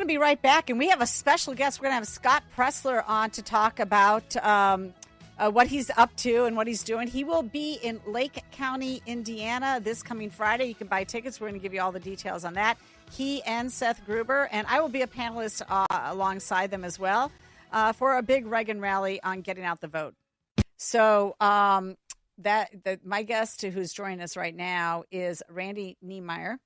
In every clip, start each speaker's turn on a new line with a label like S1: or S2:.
S1: to be right back, and we have a special guest. We're going to have Scott Presler on to talk about what he's up to and what he's doing. He will be in Lake County, Indiana this coming Friday. You can buy tickets. We're going to give you all the details on that. He and Seth Gruber, and I will be a panelist alongside them as well for a big Reagan rally on getting out the vote. So my guest who's joining us right now is Randy Niemeyer.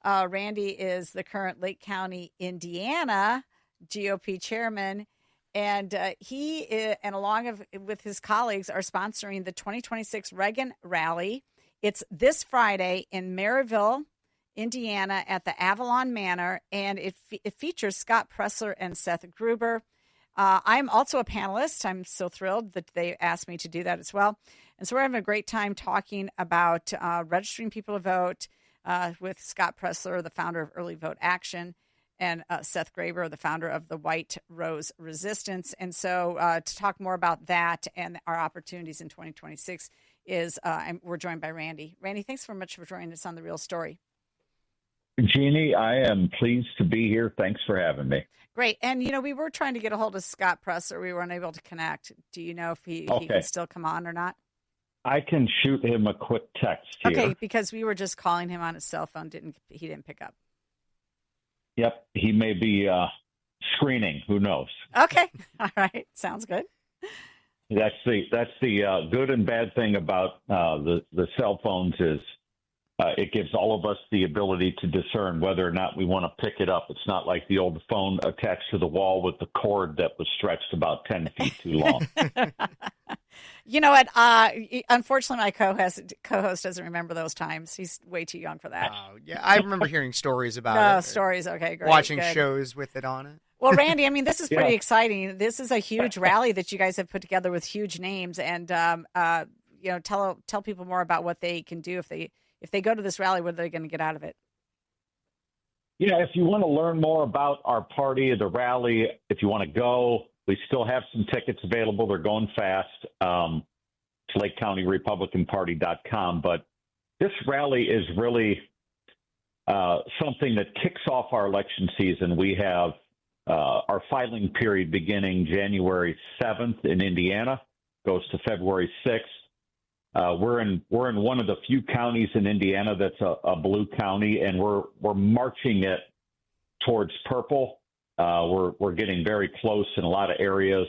S1: Randy is the current Lake County, Indiana GOP chairman, and he and along with his colleagues are sponsoring the 2026 Reagan Rally. It's this Friday in Maryville, Indiana, at the Avalon Manor, and it features Scott Presler and Seth Gruber. I'm also a panelist. I'm so thrilled that they asked me to do that as well. And so we're having a great time talking about registering people to vote with Scott Presler, the founder of Early Vote Action, and Seth Gruber, the founder of the White Rose Resistance. And so to talk more about that and our opportunities in 2026 we're joined by Randy. Randy, thanks so much for joining us on The Real Story.
S2: Jeannie, I am pleased to be here. Thanks for having me.
S1: Great. And, we were trying to get a hold of Scott Presler. We were unable to connect. Do you know if he can still come on or not?
S2: I can shoot him a quick text here.
S1: Okay, because we were just calling him on his cell phone. He didn't pick up.
S2: Yep, he may be screening. Who knows?
S1: Okay, all right, sounds good.
S2: That's the good and bad thing about the cell phones is it gives all of us the ability to discern whether or not we want to pick it up. It's not like the old phone attached to the wall with the cord that was stretched about 10 feet too long.
S1: You know what? Unfortunately, my co-host doesn't remember those times. He's way too young for that.
S3: Oh, yeah. I remember hearing stories about it.
S1: Stories. Okay, great.
S3: Watching shows with it on it.
S1: Well, Randy, this is pretty exciting. This is a huge rally that you guys have put together with huge names, and tell people more about what they can do if they go to this rally. What are they going to get out of it?
S2: Yeah, if you want to learn more about our party, the rally, if you want to go, we still have some tickets available. They're going fast. It's LakeCountyRepublicanParty.com. But this rally is really something that kicks off our election season. We have our filing period beginning January 7th in Indiana, goes to February 6th. We're in one of the few counties in Indiana that's a blue county, and we're marching it towards purple. We're getting very close in a lot of areas,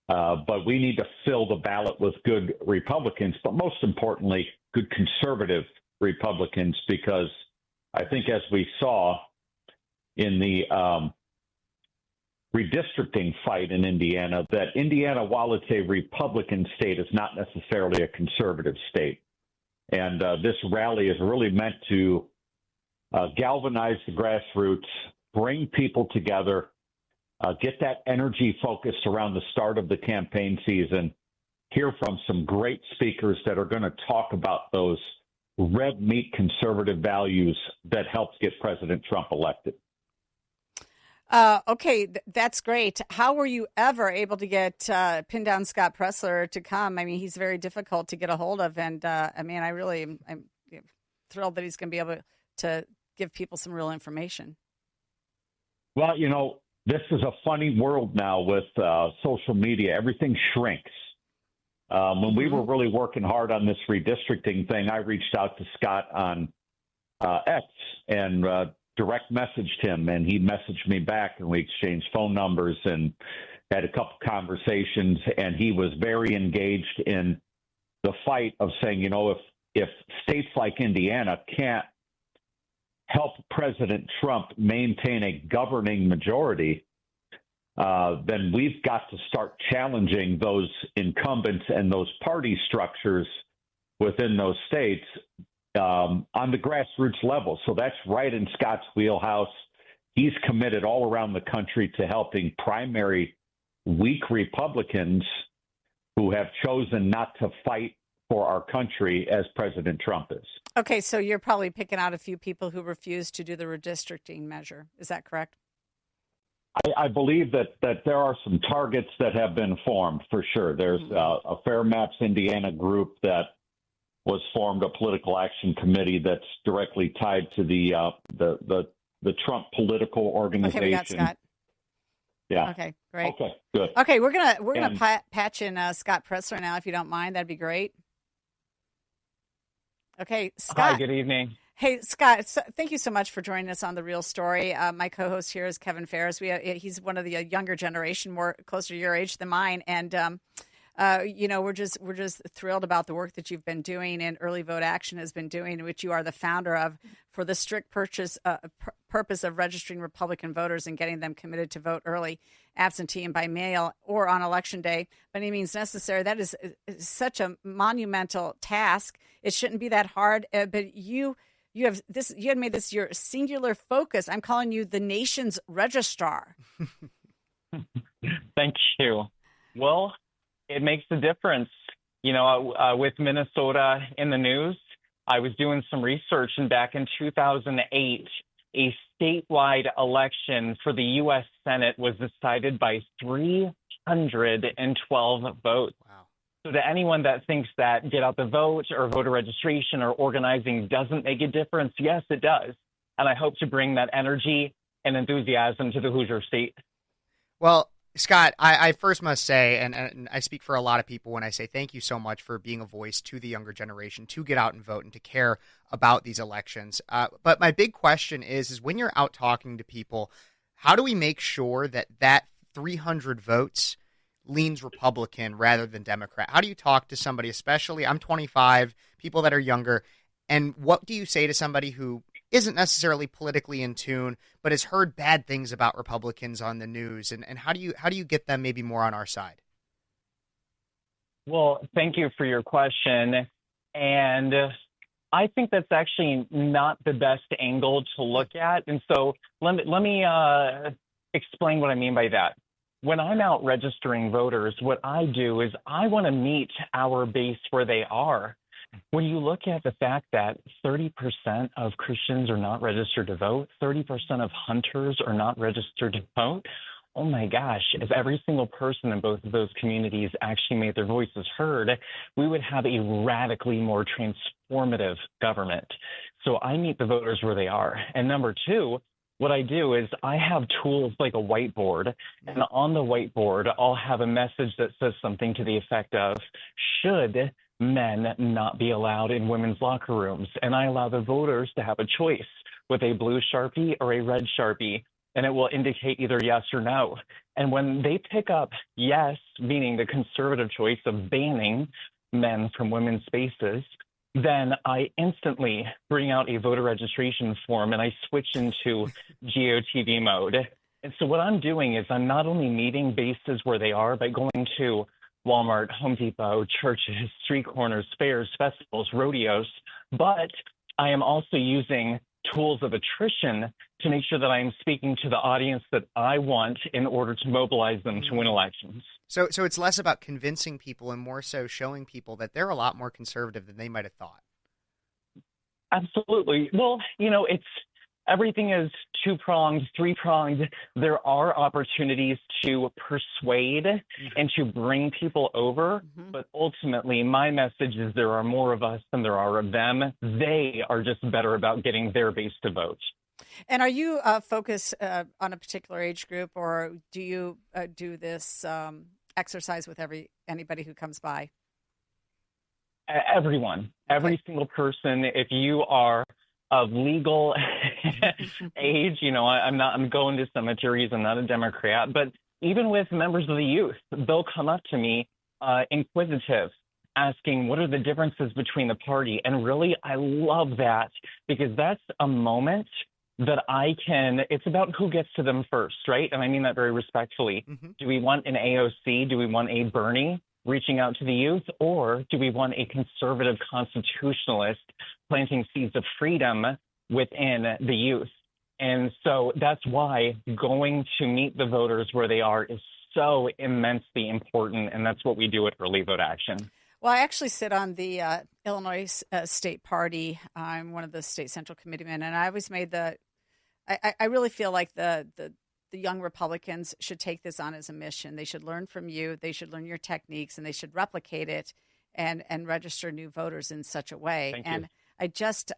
S2: but we need to fill the ballot with good Republicans, but most importantly, good conservative Republicans, because I think as we saw in the redistricting fight in Indiana, that Indiana, while it's a Republican state, is not necessarily a conservative state. And this rally is really meant to galvanize the grassroots, bring people together, get that energy focused around the start of the campaign season, hear from some great speakers that are going to talk about those red meat conservative values that helped get President Trump elected.
S1: Okay, that's great. How were you ever able to get pin down Scott Presler to come? He's very difficult to get a hold of, and I'm thrilled that he's going to be able to give people some real information.
S2: Well, this is a funny world now with social media. Everything shrinks. When we were really working hard on this redistricting thing, I reached out to Scott on X and direct messaged him, and he messaged me back, and we exchanged phone numbers and had a couple conversations, and he was very engaged in the fight of saying, if states like Indiana can't help President Trump maintain a governing majority, then we've got to start challenging those incumbents and those party structures within those states on the grassroots level. So that's right in Scott's wheelhouse. He's committed all around the country to helping primary weak Republicans who have chosen not to fight for our country as President Trump is.
S1: Okay, so you're probably picking out a few people who refused to do the redistricting measure. Is that correct?
S2: I believe that there are some targets that have been formed for sure. There's a Fair Maps Indiana group that was formed, a political action committee that's directly tied to the the Trump political organization.
S1: Okay, we got Scott.
S2: Yeah.
S1: Okay, great.
S2: Okay, good.
S1: Okay, we're gonna patch in Scott Presler now, if you don't mind. That'd be great. Okay, Scott.
S4: Hi, good evening.
S1: Hey, Scott, thank you so much for joining us on The Real Story. My co-host here is Kevin Ferris. He's one of the younger generation, more closer to your age than mine. And, we're just thrilled about the work that you've been doing and Early Vote Action has been doing, which you are the founder of, for the strict purpose of registering Republican voters and getting them committed to vote early, absentee and by mail, or on Election Day by any means necessary. That is such a monumental task. It shouldn't be that hard, but you had made this your singular focus. I'm calling you the nation's registrar.
S4: Thank you. Well, it makes a difference. With Minnesota in the news, I was doing some research, and back in 2008, a statewide election for the U.S. Senate was decided by 312 votes.
S3: Wow.
S4: So to anyone that thinks that get out the vote or voter registration or organizing doesn't make a difference, yes, it does. And I hope to bring that energy and enthusiasm to the Hoosier State.
S3: Well, Scott, I first must say, and I speak for a lot of people when I say thank you so much for being a voice to the younger generation, to get out and vote and to care about these elections. But my big question is when you're out talking to people, how do we make sure that 300 votes leans Republican rather than Democrat? How do you talk to somebody, especially I'm 25, people that are younger, and what do you say to somebody who isn't necessarily politically in tune, but has heard bad things about Republicans on the news? And how do you get them maybe more on our side?
S4: Well, thank you for your question. And I think that's actually not the best angle to look at. And so let me explain what I mean by that. When I'm out registering voters, what I do is I want to meet our base where they are. When you look at the fact that 30% of Christians are not registered to vote, 30% of hunters are not registered to vote, oh my gosh, if every single person in both of those communities actually made their voices heard, we would have a radically more transformative government. So I meet the voters where they are. And number two, what I do is I have tools like a whiteboard, and on the whiteboard, I'll have a message that says something to the effect of, should men not be allowed in women's locker rooms? And I allow the voters to have a choice with a blue Sharpie or a red Sharpie, and it will indicate either yes or no. And when they pick up yes, meaning the conservative choice of banning men from women's spaces, then I instantly bring out a voter registration form and I switch into GOTV mode. And so what I'm doing is I'm not only meeting bases where they are by going to Walmart, Home Depot, churches, street corners, fairs, festivals, rodeos, but I am also using tools of attrition to make sure that I am speaking to the audience that I want in order to mobilize them to win elections.
S3: So it's less about convincing people and more so showing people that they're a lot more conservative than they might have thought.
S4: Absolutely. Well, everything is two-pronged, three-pronged. There are opportunities to persuade and to bring people over, but ultimately my message is there are more of us than there are of them. They are just better about getting their base to vote.
S1: And are you focused on a particular age group, or do you do this exercise with anybody who comes by?
S4: Everyone, every single person. If you are of legal age, I'm going to cemeteries. I'm not a Democrat, but even with members of the youth, they'll come up to me inquisitive, asking what are the differences between the party. And really, I love that because that's a moment that it's about who gets to them first, right? And I mean that very respectfully. Do we want an AOC? Do we want a Bernie reaching out to the youth? Or do we want a conservative constitutionalist planting seeds of freedom within the youth? And so that's why going to meet the voters where they are is so immensely important. And that's what we do at Early Vote Action.
S1: Well, I actually sit on the Illinois State Party. I'm one of the state central committeemen, and I always made I really feel like the young Republicans should take this on as a mission. They should learn from you. They should learn your techniques, and they should replicate it and register new voters in such a way.
S4: Thank you.
S1: I just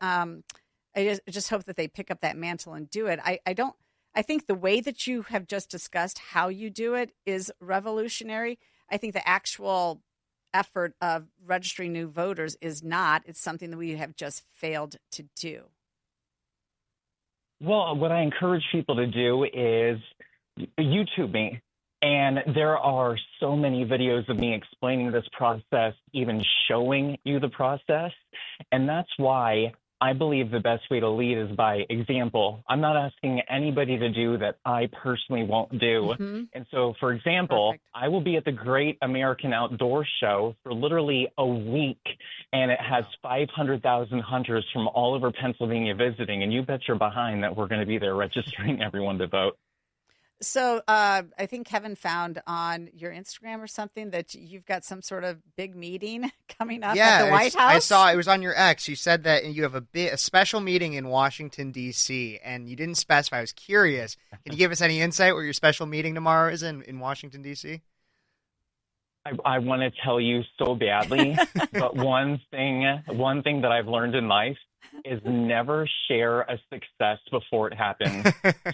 S1: I just hope that they pick up that mantle and do it. I think the way that you have just discussed how you do it is revolutionary. I think the actual effort of registering new voters is not. It's something that we have just failed to do.
S4: Well, what I encourage people to do is YouTube me. And there are so many videos of me explaining this process, even showing you the process. And that's why I believe the best way to lead is by example. I'm not asking anybody to do that I personally won't do.
S1: Mm-hmm.
S4: And so, for example,
S1: Perfect.
S4: I will be at the Great American Outdoor Show for literally a week, and it has 500,000 hunters from all over Pennsylvania visiting. And you bet your behind that we're going to be there registering everyone to vote.
S1: So I think Kevin found on your Instagram or something that you've got some sort of big meeting coming up at the White House.
S3: I saw it was on your X. You said that you have a special meeting in Washington, D.C., and you didn't specify. I was curious. Can you give us any insight where your special meeting tomorrow is in Washington, D.C.?
S4: I want to tell you so badly, but one thing that I've learned in life is never share a success before it happens.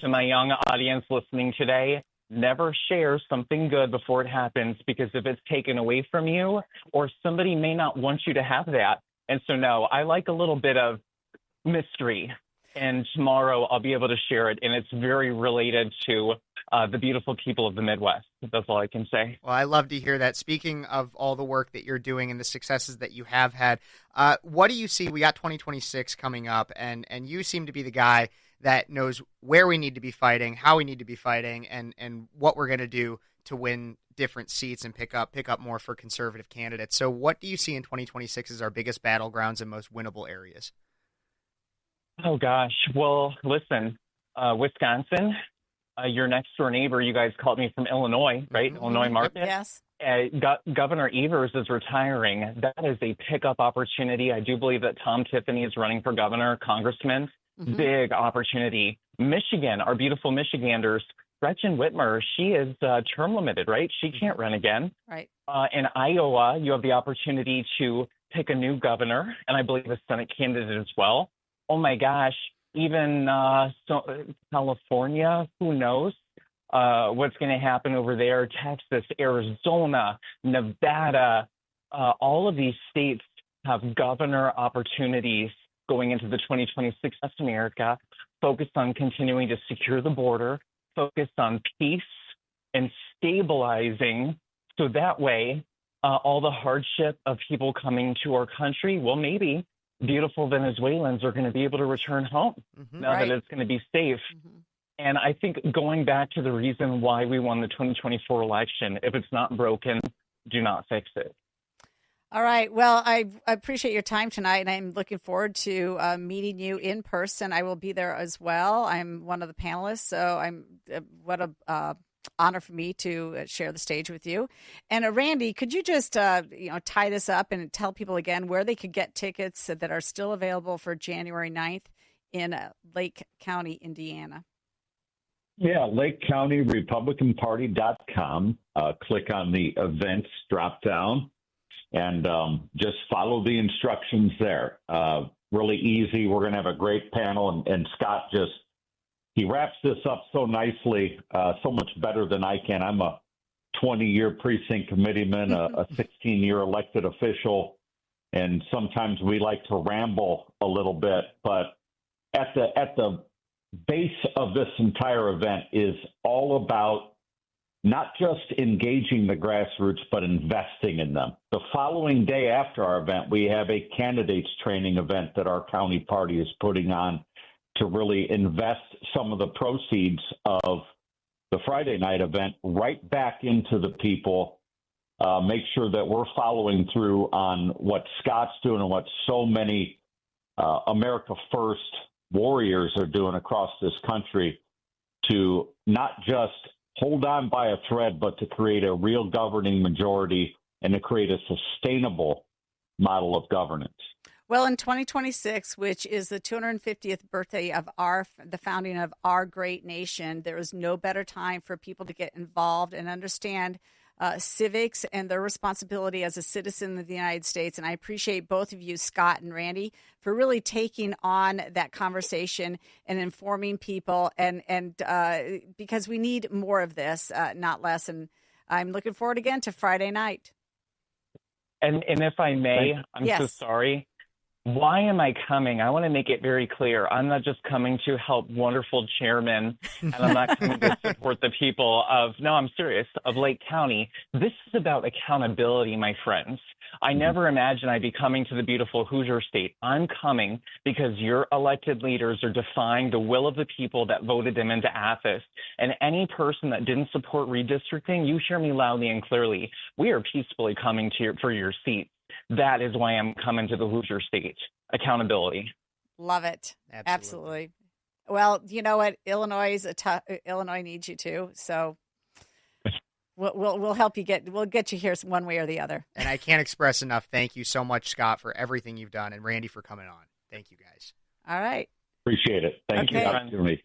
S4: To my young audience listening today, never share something good before it happens, because if it's taken away from you, or somebody may not want you to have that. And so, no, I like a little bit of mystery. And tomorrow I'll be able to share it, and it's very related to the beautiful people of the Midwest. That's all I can say.
S3: Well, I love to hear that. Speaking of all the work that you're doing and the successes that you have had, what do you see? We got 2026 coming up, and you seem to be the guy that knows where we need to be fighting, how we need to be fighting, and what we're going to do to win different seats and pick up more for conservative candidates. So what do you see in 2026 as our biggest battlegrounds and most winnable areas?
S4: Oh, gosh. Well, listen, Wisconsin, your next door neighbor, you guys called me from Illinois, right?
S3: Mm-hmm.
S4: Illinois market.
S1: Yes.
S4: Governor Evers is retiring. That is a pickup opportunity. I do believe that Tom Tiffany is running for governor, congressman.
S1: Mm-hmm.
S4: Big opportunity. Michigan, our beautiful Michiganders. Gretchen Whitmer, she is term limited, right? She can't run again.
S1: Right.
S4: In Iowa, you have the opportunity to pick a new governor, and I believe a Senate candidate as well. Oh my gosh, even California, who knows what's going to happen over there? Texas, Arizona, Nevada, all of these states have governor opportunities going into the 2026 America, focused on continuing to secure the border, focused on peace and stabilizing, so that way all the hardship of people coming to our country, well, maybe beautiful Venezuelans are going to be able to return home now that it's going to be safe.
S1: Mm-hmm.
S4: And I think going back to the reason why we won the 2024 election, if it's not broken, do not fix it.
S1: All right. Well, I appreciate your time tonight, and I'm looking forward to meeting you in person. I will be there as well. I'm one of the panelists, so I'm what a honor for me to share the stage with you. And Randy, could you just tie this up and tell people again where they could get tickets that are still available for January 9th in Lake County, Indiana?
S2: Yeah, LakeCountyRepublicanParty.com. Click on the events drop down and just follow the instructions there. Really easy. We're going to have a great panel, and Scott he wraps this up so nicely, so much better than I can. I'm a 20-year precinct committeeman, a 16-year elected official, and sometimes we like to ramble a little bit. But at the base of this entire event is all about not just engaging the grassroots, but investing in them. The following day after our event, we have a candidates training event that our county party is putting on to really invest some of the proceeds of the Friday night event right back into the people, make sure that we're following through on what Scott's doing and what so many America First warriors are doing across this country to not just hold on by a thread, but to create a real governing majority and to create a sustainable model of governance.
S1: Well, in 2026, which is the 250th birthday of the founding of our great nation, there is no better time for people to get involved and understand civics and their responsibility as a citizen of the United States. And I appreciate both of you, Scott and Randy, for really taking on that conversation and informing people. And because we need more of this, not less. And I'm looking forward again to Friday night.
S4: And if I may, I'm so
S1: Yes.
S4: sorry. Why am I coming? I want to make it very clear. I'm not just coming to help wonderful chairmen, and I'm not coming to support the people no, I'm serious, of Lake County. This is about accountability, my friends. I never imagined I'd be coming to the beautiful Hoosier State. I'm coming because your elected leaders are defying the will of the people that voted them into office. And any person that didn't support redistricting, you hear me loudly and clearly. We are peacefully coming for your seat. That is why I'm coming to the Hoosier State. Accountability.
S1: Love it. Absolutely. Well, you know what? Illinois needs you too. So we'll help you we'll get you here one way or the other.
S3: And I can't express enough. Thank you so much, Scott, for everything you've done, and Randy for coming on. Thank you guys.
S1: All right.
S2: Appreciate it. Thank you.